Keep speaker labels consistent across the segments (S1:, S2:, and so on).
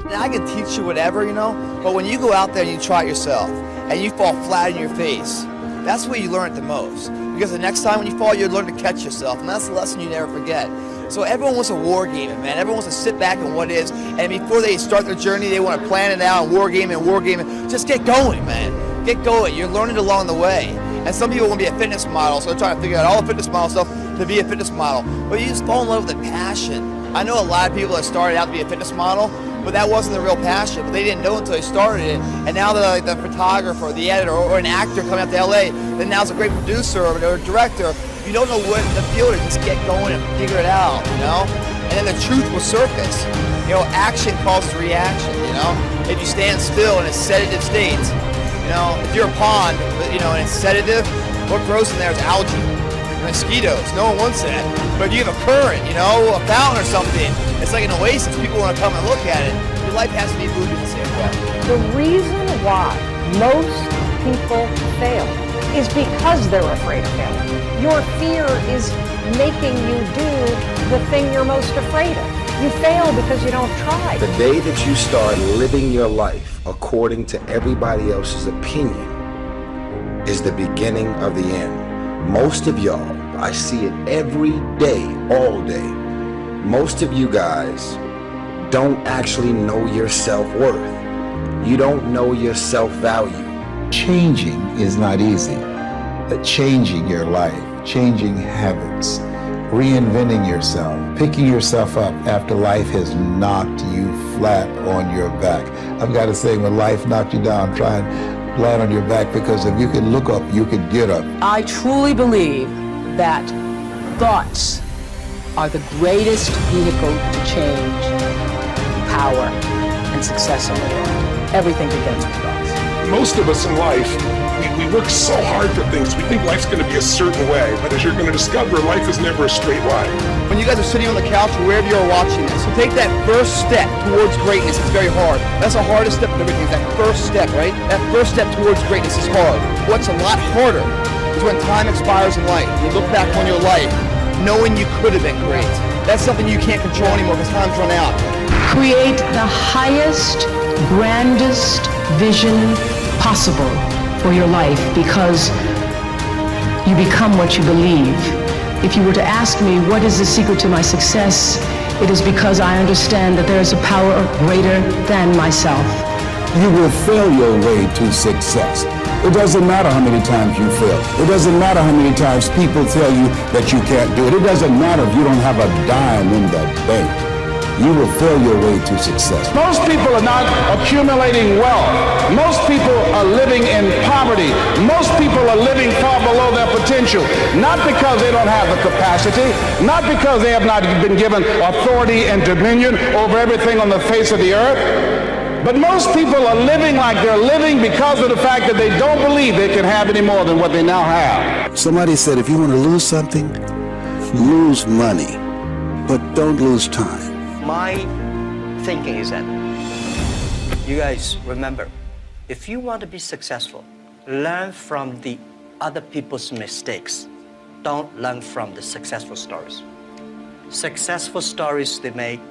S1: And I can teach you whatever, you know, but when you go out there and you try it yourself and you fall flat in your face, that's where you learn it the most. Because the next time when you fall, you learn to catch yourself, and that's the lesson you never forget. So everyone wants a war game, man. Everyone wants to sit back and what is, and before they start their journey, they want to plan it out and war game and war game. Just get going, man. Get going. You're learning along the way. And some people want to be a fitness model, so they're trying to figure out all the fitness model stuff to be a fitness model. But you just fall in love with the passion. I know a lot of people that started out to be a fitness model, but that wasn't the real passion. But they didn't know until they started it. And now they're like the photographer, or the editor, or an actor coming out to LA, then now's a great producer or a director. You don't know what the field is. Just get going and figure it out, you know? And then the truth will surface. You know, action causes reaction, you know? If you stand still in a sedative state, you know, if you're a pond, you know, and it's sedative, what grows in there is algae, mosquitoes. No one wants that. But if you have a current, you know, a fountain or something, it's like an oasis. People want to come and look at it. Your life has to be moving the same way.
S2: The reason why most people fail is because they're afraid of failing. Your fear is making you do the thing you're most afraid of. You fail because you don't try.
S3: The day that you start living your life according to everybody else's opinion is the beginning of the end. Most of y'all, I see it every day, all day. Most of you guys don't actually know your self-worth. You don't know your self-value.
S4: Changing is not easy. Changing your life, changing habits, reinventing yourself, picking yourself up after life has knocked you flat on your back. I've got to say, when life knocked you down, try and land on your back, because if you can look up, you can get up.
S5: I truly believe that thoughts are the greatest vehicle to change, power, and success in the world. Everything begins with thoughts.
S6: Most of us in life, we work so hard for things. We think life's going to be a certain way, but as you're going to discover, life is never a straight line.
S1: When you guys are sitting on the couch or wherever you're watching this, so take that first step towards greatness. It's very hard. That's the hardest step of everything, is that first step, right? That first step towards greatness is hard. What's a lot harder is when time expires in life. You look back on your life knowing you could have been great. That's something you can't control anymore because time's run out.
S5: Create the highest, grandest vision possible for your life, because you become what you believe. If you were to ask me what is the secret to my success, it is because I understand that there is a power greater than myself.
S4: You will fail your way to success. It doesn't matter how many times you fail. It doesn't matter how many times people tell you that you can't do it. It doesn't matter if you don't have a dime in the bank. You will fail your way to success.
S7: Most people are not accumulating wealth. Most people are living in poverty. Most people are living far below their potential. Not because they don't have the capacity, not because they have not been given authority and dominion over everything on the face of the earth. But most people are living like they're living because of the fact that they don't believe they can have any more than what they now have.
S3: Somebody said, if you want to lose something, lose money, but don't lose time.
S8: My thinking is that you guys remember, if you want to be successful, learn from the other people's mistakes. Don't learn from the successful stories. Successful stories they make,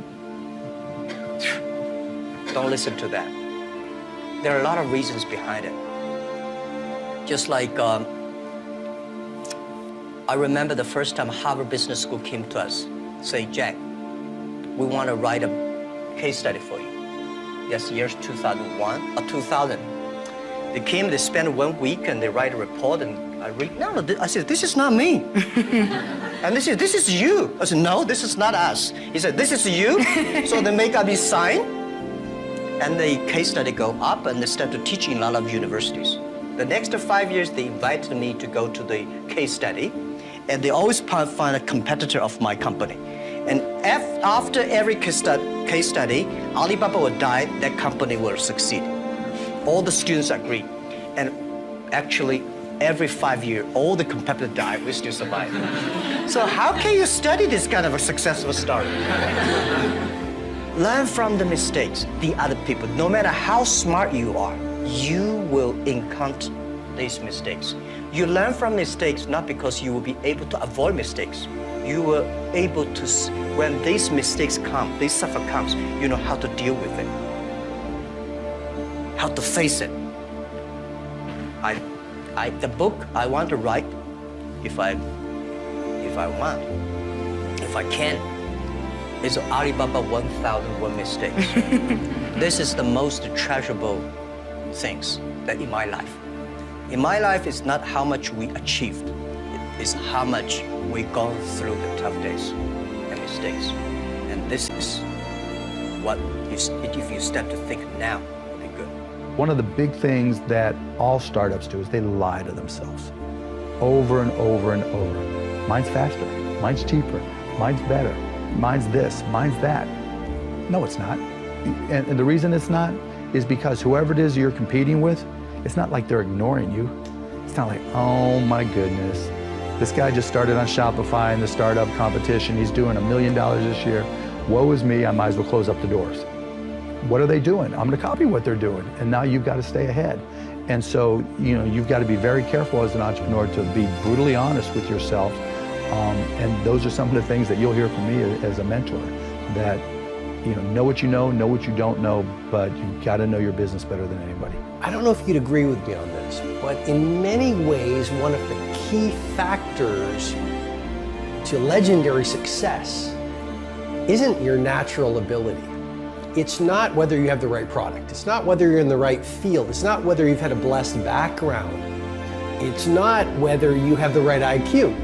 S8: don't listen to that. There are a lot of reasons behind it. Just like, I remember the first time Harvard Business School came to us, say, Jack, we want to write a case study for you. Yes, years 2001 or 2000. They came, they spent 1 week and they write a report, and I read, no, I said, this is not me. And they said, this is you. I said, no, this is not us. He said, this is you. So they make up his sign, and the case study go up, and they start to teach in a lot of universities. The next 5 years, they invited me to go to the case study, and they always find a competitor of my company. And after every case study, Alibaba will die, that company will succeed. All the students agree. And actually, every 5 years, all the competitors die, we still survive. So how can you study this kind of a successful story? Learn from the mistakes, the other people. No matter how smart you are, you will encounter these mistakes. You learn from mistakes not because you will be able to avoid mistakes. You were able to, when these mistakes come, this suffer comes, you know how to deal with it. how to face it. The book I want to write, if I can, is Alibaba 1,001 Mistakes. This is the most treasurable things that in my life. In my life, it's not how much we achieved, it's how much we gone through the tough days and mistakes. And this is what, if you start to think now, would be good.
S9: One of the big things that all startups do is they lie to themselves over and over and over. Mine's faster, mine's cheaper, mine's better, mine's this, mine's that. No, it's not. And the reason it's not is because whoever it is you're competing with, it's not like they're ignoring you. It's not like, oh my goodness, this guy just started on Shopify in the startup competition. He's doing $1 million this year. Woe is me, I might as well close up the doors. What are they doing? I'm gonna copy what they're doing. And now you've got to stay ahead. And so, you've got to be very careful as an entrepreneur to be brutally honest with yourself. And those are some of the things that you'll hear from me as a mentor, that know what you know what you don't know, but you've got to know your business better than anybody.
S10: I don't know if you'd agree with me on this, but in many ways, one of the key factors to legendary success isn't your natural ability. It's not whether you have the right product. It's not whether you're in the right field. It's not whether you've had a blessed background. It's not whether you have the right IQ.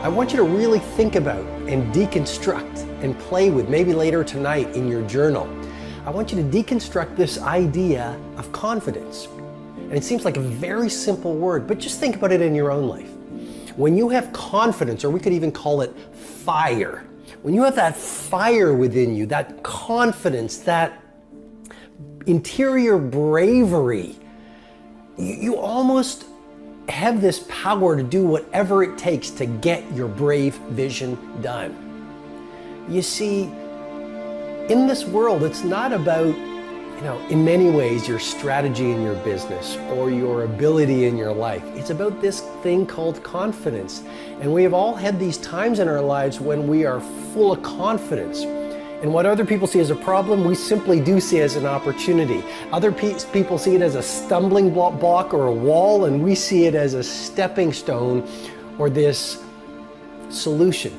S10: I want you to really think about and deconstruct and play with, maybe later tonight in your journal. I want you to deconstruct this idea of confidence. And it seems like a very simple word, but just think about it in your own life. When you have confidence, or we could even call it fire, when you have that fire within you, that confidence, that interior bravery, you almost have this power to do whatever it takes to get your brave vision done. You see, in this world, it's not about, in many ways, your strategy in your business or your ability in your life. It's about this thing called confidence. And we have all had these times in our lives when we are full of confidence. And what other people see as a problem, we simply do see as an opportunity. Other people see it as a stumbling block or a wall, and we see it as a stepping stone or this solution.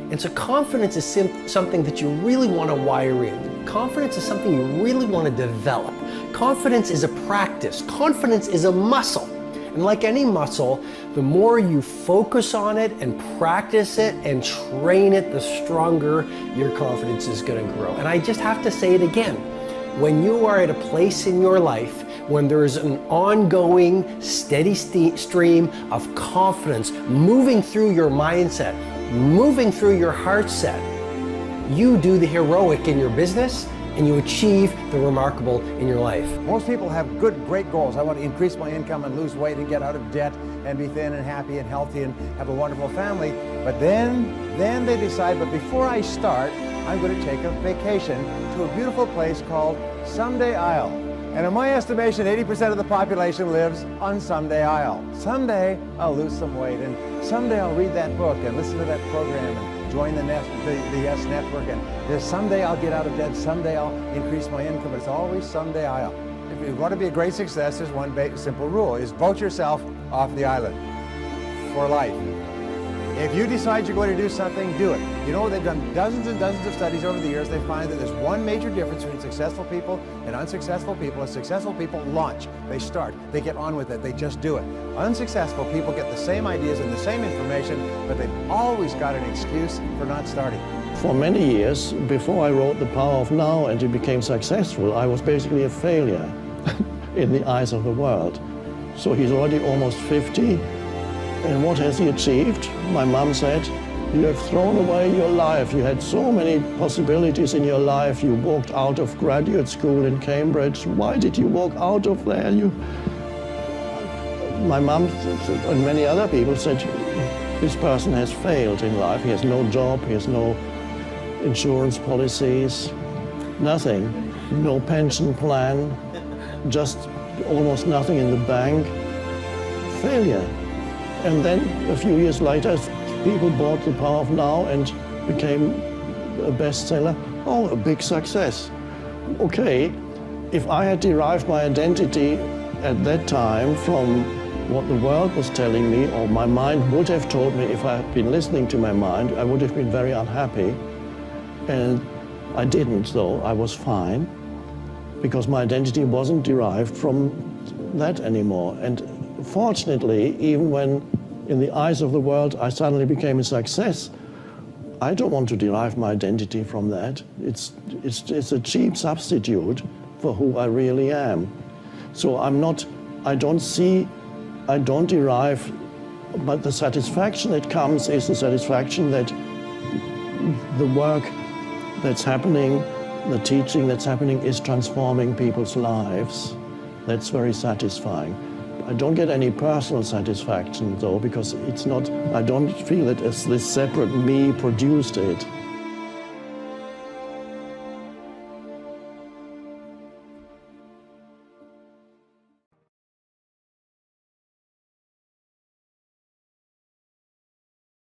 S10: And so confidence is something that you really want to wire in. Confidence is something you really want to develop. Confidence is a practice. Confidence is a muscle. And like any muscle, the more you focus on it and practice it and train it, the stronger your confidence is going to grow. And I just have to say it again. When you are at a place in your life when there is an ongoing, steady stream of confidence moving through your mindset, moving through your heart set, you do the heroic in your business and you achieve the remarkable in your life.
S11: Most people have great goals. I want to increase my income and lose weight and get out of debt and be thin and happy and healthy and have a wonderful family. But then they decide, but before I start, I'm going to take a vacation to a beautiful place called Someday Isle. And in my estimation, 80% of the population lives on Someday Isle. Someday I'll lose some weight, and someday I'll read that book and listen to that program and join the Yes Network, and someday I'll get out of debt, someday I'll increase my income. It's always Someday I'll. If you want to be a great success, there's one simple rule, is vote yourself off the island for life. If you decide you're going to do something, do it. They've done dozens and dozens of studies over the years. They find that there's one major difference between successful people and unsuccessful people. Is successful people launch, they start, they get on with it, they just do it. Unsuccessful people get the same ideas and the same information, but they've always got an excuse for not starting.
S12: For many years, before I wrote The Power of Now and it became successful, I was basically a failure in the eyes of the world. So he's already almost 50. And what has he achieved? My mom said, you have thrown away your life. You had so many possibilities in your life. You walked out of graduate school in Cambridge. Why did you walk out of there? My mom and many other people said, this person has failed in life. He has no job, he has no insurance policies, nothing, no pension plan, just almost nothing in the bank. Failure. And then a few years later, people bought The Power of Now and became a bestseller. Oh, a big success. Okay, if I had derived my identity at that time from what the world was telling me, or my mind would have told me if I had been listening to my mind, I would have been very unhappy. And I didn't, though. I was fine, because my identity wasn't derived from that anymore. And fortunately, even when in the eyes of the world I suddenly became a success, I don't want to derive my identity from that. It's a cheap substitute for who I really am. So I don't derive, but the satisfaction that comes is the satisfaction that the work that's happening, the teaching that's happening is transforming people's lives. That's very satisfying. I don't get any personal satisfaction though, because it's not, I don't feel it as this separate me produced it.